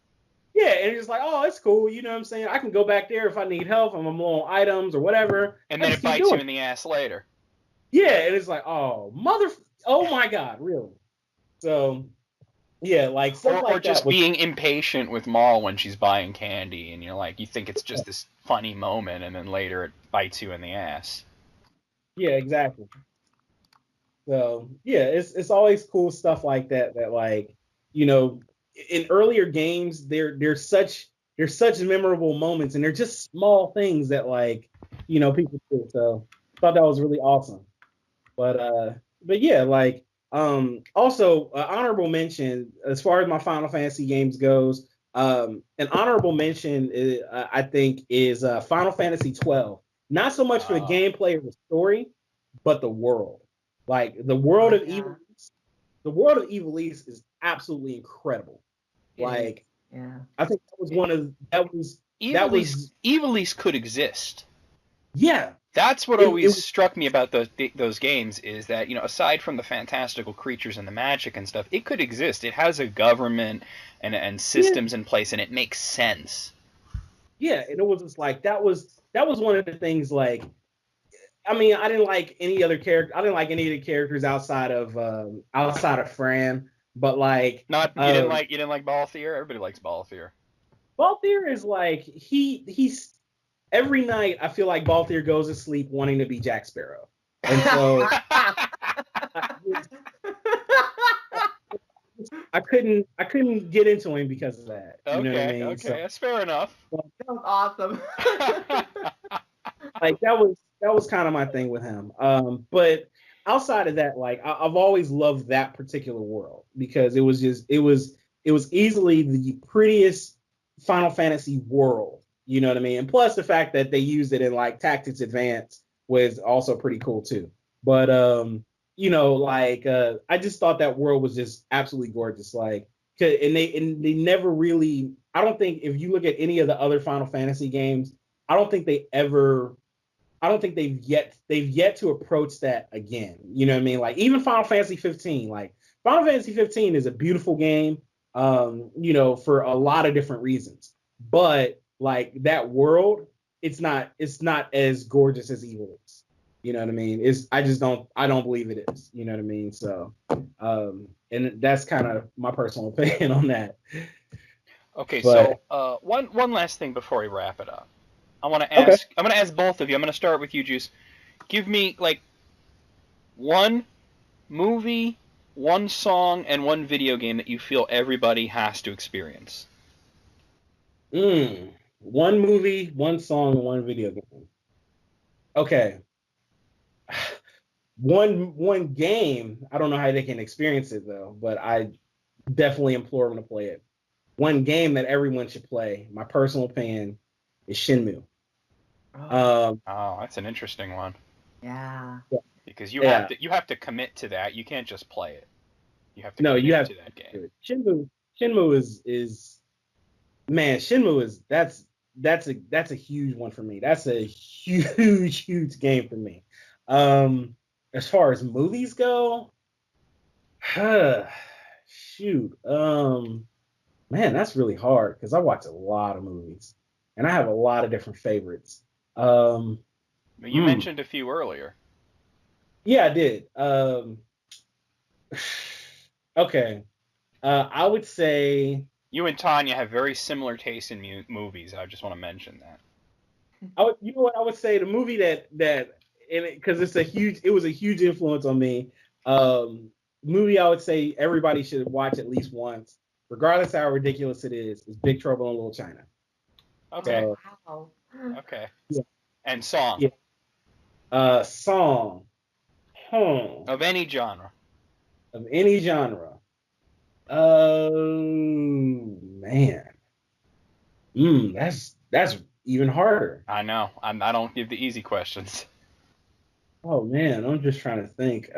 Yeah, and it's like, oh, it's cool. You know what I'm saying? I can go back there if I need help. I'm low on items or whatever. And then it bites you in the ass later. Yeah, and it's like, oh, oh my God, really? So, yeah, like something like that. Or just being impatient with Maul when she's buying candy, and you think it's just this funny moment, and then later it bites you in the ass. Yeah, exactly. So, yeah, it's always cool stuff like that like, in earlier games, there's such memorable moments, and they're just small things that like people do. So I thought that was really awesome. But yeah, like also honorable mention as far as my Final Fantasy games goes. An honorable mention I think is Final Fantasy 12. Not so much for the gameplay or the story, but the world. Like the world of Evil East. The world of Evil East is absolutely incredible. Like, I think Evil East could exist. Yeah, that's what always struck me about those games is that aside from the fantastical creatures and the magic and stuff, it could exist. It has a government and systems in place, and it makes sense. Yeah, and it was just like that was one of the things. Like, I mean, I didn't like any other character. I didn't like any of the characters outside of Fran. But like, you didn't like Balthier. Everybody likes Balthier. Balthier is like he's every night. I feel like Balthier goes to sleep wanting to be Jack Sparrow, and so I couldn't get into him because of that. You know what I mean? Okay, that's fair enough. That was awesome. Like that was kind of my thing with him. But outside of that, like I've always loved that particular world because it was easily the prettiest Final Fantasy world. You know what I mean? And plus the fact that they used it in like Tactics Advance was also pretty cool too. But you know, like I just thought that world was just absolutely gorgeous. Like, and they never really. I don't think if you look at any of the other Final Fantasy games, I don't think they ever. I don't think they've yet to approach that again. You know what I mean? Like even Final Fantasy 15. Like Final Fantasy 15 is a beautiful game. You know, for a lot of different reasons. But like that world, it's not as gorgeous as Evil is. You know what I mean? I don't believe it is. You know what I mean? So and that's kind of my personal opinion on that. Okay, But so one last thing before we wrap it up. I'm gonna okay. ask both of you. I'm gonna start with you, Juice. Give me like one movie, one song, and one video game that you feel everybody has to experience. One movie, one song, and one video game. Okay. One game, I don't know how they can experience it though, but I definitely implore them to play it. One game that everyone should play, my personal opinion, is Shenmue. Oh, that's an interesting one. Yeah. Because you have to commit to that. You can't just play it. You have to No, you commit have to that game. do it. Shenmue is man, Shenmue is that's a huge one for me. That's a huge game for me. As far as movies go, shoot. Man, that's really hard because I watch a lot of movies and I have a lot of different favorites. You mentioned a few earlier. Yeah, I did. Okay. I would say you and Tanya have very similar tastes in movies. I just want to mention that. You know what I would say? The movie that because it was a huge influence on me. Movie I would say everybody should watch at least once, regardless how ridiculous it is Big Trouble in Little China. Okay. So, Wow. Okay. Yeah. And song. Yeah. Song. Of any genre. Of any genre. Man. That's even harder. I know. I don't give the easy questions. Oh man, I'm just trying to think.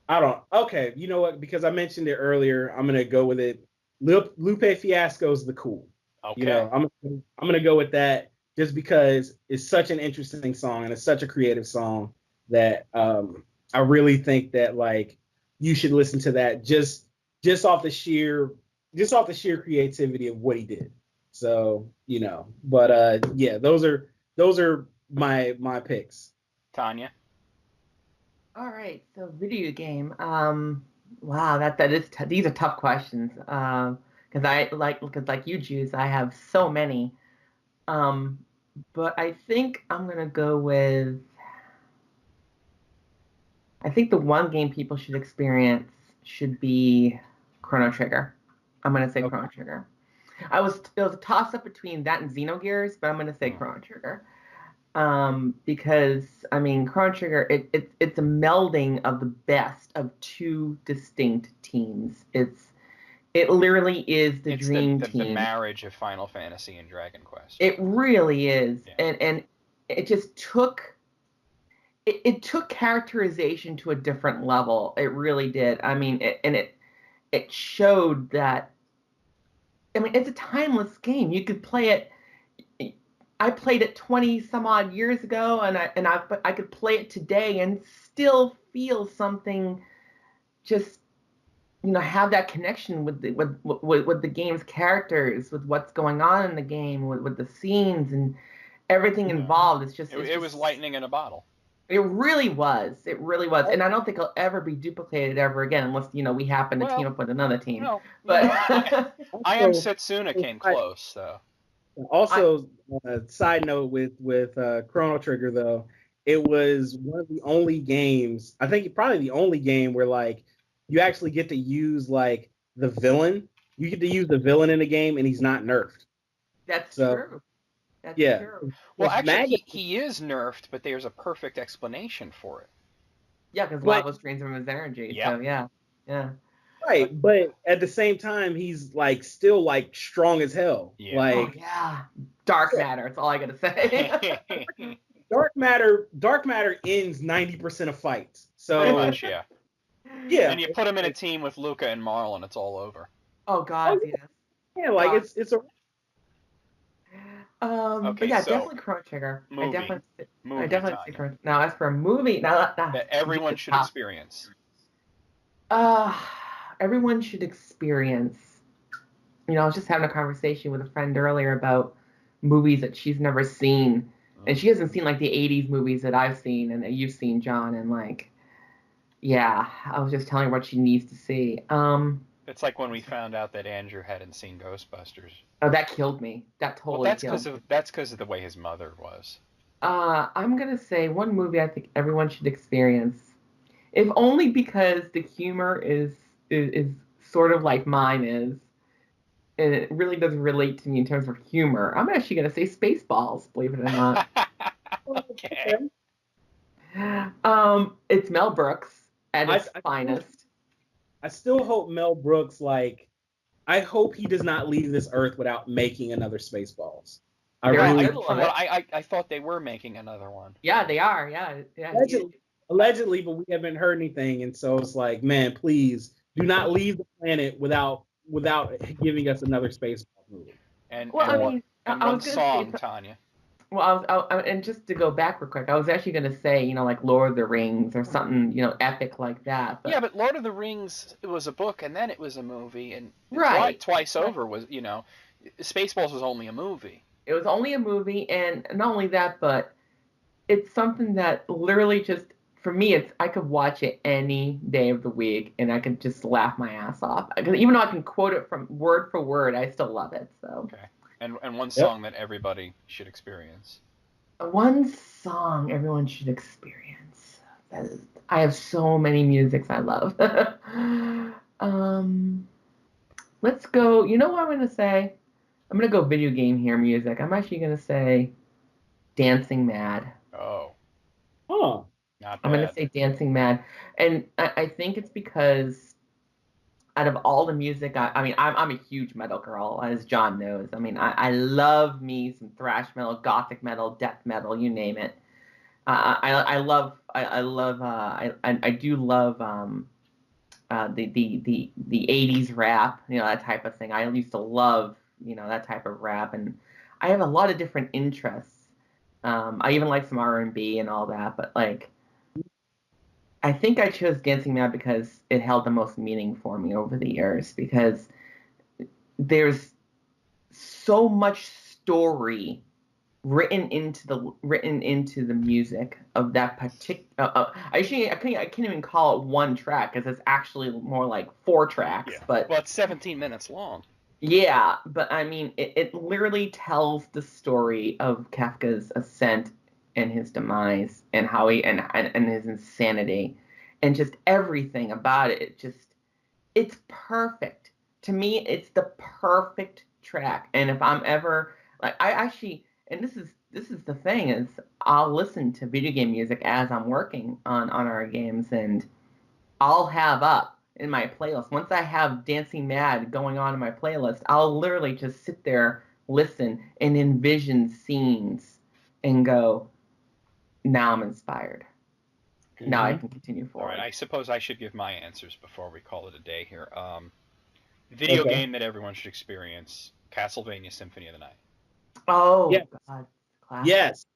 I don't. Okay, you know what? Because I mentioned it earlier, I'm gonna go with it. Lupe Fiasco's The Cool. Okay. You know, I'm gonna go with that just because it's such an interesting song and it's such a creative song that I really think that like you should listen to that just off the sheer creativity of what he did. So, you know, but yeah, those are my picks. Tanya. All right, so video game. Wow, that is these are tough questions. Because like you, Jews, I have so many. But I think I'm gonna go with. I think the one game people should experience should be Chrono Trigger. I'm gonna say Chrono Trigger. It was a toss up between that and Xenogears, but I'm gonna say Chrono Trigger. Because I mean Chrono Trigger, it's a melding of the best of two distinct teams. It literally is the dream team. The marriage of Final Fantasy and Dragon Quest. It really is, yeah. and it just took. It took characterization to a different level. It really did. I mean, it showed that. I mean, it's a timeless game. You could play it. I played it 20 some odd years ago, and I could play it today and still feel something. Just have that connection with the game's characters, with what's going on in the game, with the scenes and everything involved. It was lightning in a bottle. It really was. It really was. And I don't think it'll ever be duplicated ever again unless, we happen to team up with another team. I Am Setsuna came close, so. Also, side note with Chrono Trigger, though, it was one of the only games, I think probably the only game where, like, you actually get to use, like, the villain. You get to use the villain in the game, and he's not nerfed. That's true. That's true. Well, actually, he is nerfed, but there's a perfect explanation for it. Yeah, because lava strains from his energy. Yeah. So, yeah. Right, but at the same time, he's, like, still, like, strong as hell. Yeah. Like, dark matter. That's all I gotta say. Dark Matter ends 90% of fights. So Pretty much, yeah. Yeah. And you put him in a team with Luca and Marl, and it's all over. Oh God, Oh, yes. yeah, like God. it's a Okay, But yeah, so definitely Chrono Trigger. movie. I definitely Tanya. say Chrono. Now, as for a movie, now That everyone should experience. Everyone should experience. You know, I was just having a conversation with a friend earlier about movies that she's never seen, and she hasn't seen like the '80s movies that I've seen and that you've seen, John. And like, yeah, I was just telling her what she needs to see. It's like when we found out that Andrew hadn't seen Ghostbusters. Oh, that killed me. That totally killed me. That's because of the way his mother was. I'm gonna say one movie I think everyone should experience, if only because the humor is sort of like mine is, and it really does relate to me in terms of humor. I'm actually gonna say Spaceballs, believe it or not. Okay. It's Mel Brooks at his finest. I still hope Mel Brooks, like, I hope he does not leave this earth without making another Spaceballs. I thought they were making another one. Yeah, they are. Yeah. Allegedly, but we haven't heard anything, and so it's like, man, please do not leave the planet without giving us another Spaceballs movie. And one song, Tanya. Well, and just to go back real quick, I was actually going to say, you know, like Lord of the Rings or something, you know, epic like that. But... Yeah, but Lord of the Rings, it was a book and then it was a movie, and twice over was, you know, Spaceballs was only a movie. It was only a movie, and not only that, but it's something that literally just, for me, I could watch it any day of the week, and I could just laugh my ass off. Even though I can quote it from word for word, I still love it. So. Okay. And one song that everybody should experience. One song everyone should experience. I have so many musics I love. Let's go. You know what I'm going to say? I'm going to go video game here music. I'm actually going to say Dancing Mad. Oh. Huh. Not bad. I'm going to say Dancing Mad. And I think it's because out of all the music, I'm a huge metal girl, as John knows. I mean, I love me some thrash metal, gothic metal, death metal, you name it. I do love the 80s rap, you know, that type of thing. I used to love, you know, that type of rap, and I have a lot of different interests. I even like some R&B and all that, but like, I think I chose Dancing Mad because it held the most meaning for me over the years, because there's so much story written into the music of that particular. I can't even call it one track, because it's actually more like 4 tracks. Yeah. But well, it's 17 minutes long. Yeah, but I mean, it literally tells the story of Kafka's ascent and his demise, and how he and his insanity, and just everything about it. It's perfect. To me, it's the perfect track. And if I'm ever like, I actually, and this is the thing, is I'll listen to video game music as I'm working on our games, and I'll have up in my playlist. Once I have Dancing Mad going on in my playlist, I'll literally just sit there, listen, and envision scenes and go, now I'm inspired. Mm-hmm. Now I can continue forward. All right, I suppose I should give my answers before we call it a day here. Video game that everyone should experience, Castlevania Symphony of the Night. Oh, yes. God. Classic. Yes.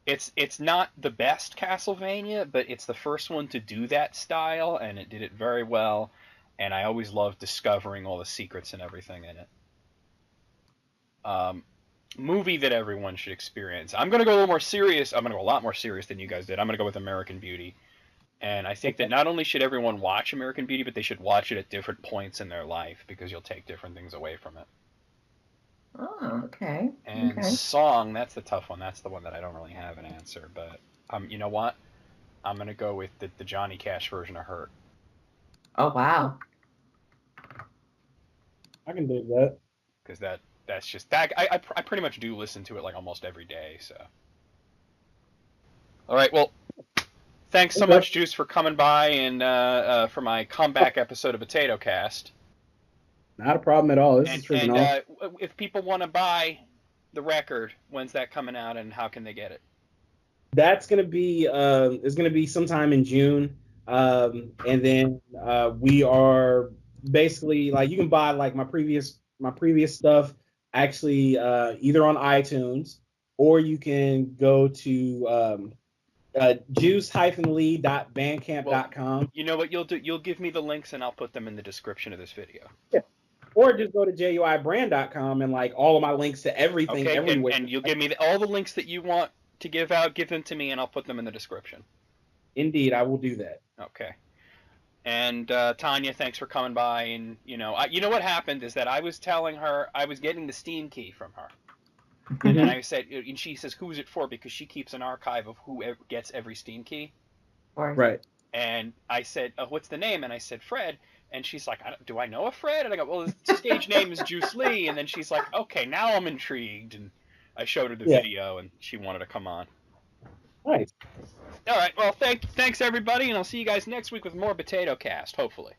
It's not the best Castlevania, but it's the first one to do that style, and it did it very well, and I always loved discovering all the secrets and everything in it. Movie that everyone should experience. I'm going to go a little more serious. I'm going to go a lot more serious than you guys did. I'm going to go with American Beauty. And I think that not only should everyone watch American Beauty, but they should watch it at different points in their life, because you'll take different things away from it. Oh, okay. And song, that's the tough one. That's the one that I don't really have an answer. But you know what? I'm going to go with the Johnny Cash version of Hurt. Oh, wow. I can do that. Because that's just that. I pretty much do listen to it like almost every day. So. All right. Well, thanks so much, Juice, for coming by and for my comeback episode of POTATOCAST. Not a problem at all. This is freaking awesome. If people want to buy the record, when's that coming out, and how can they get it? That's gonna be it's gonna be sometime in June, and then we are basically like you can buy like my previous stuff actually either on iTunes or you can go to juice-lee.bandcamp.com. You know what you'll do? You'll give me the links and I'll put them in the description of this video. Yeah. Or just go to juibrand.com and like all of my links to everything everywhere. And you'll give me all the links that you want to give out, give them to me, and I'll put them in the description. Indeed, I will do that. Okay. And Tanya, thanks for coming by. And you know what happened is that I was telling her I was getting the Steam key from her, Mm-hmm. and I said, and she says, "Who's it for?" Because she keeps an archive of who gets every Steam key. Right. And I said, "What's the name?" And I said, "Fred." And she's like, "Do I know a Fred?" And I go, "Well, his stage name is Juice Lee." And then she's like, "Okay, now I'm intrigued." And I showed her the video, and she wanted to come on. Nice. All right. Well, thanks everybody, and I'll see you guys next week with more POTATOCAST, hopefully.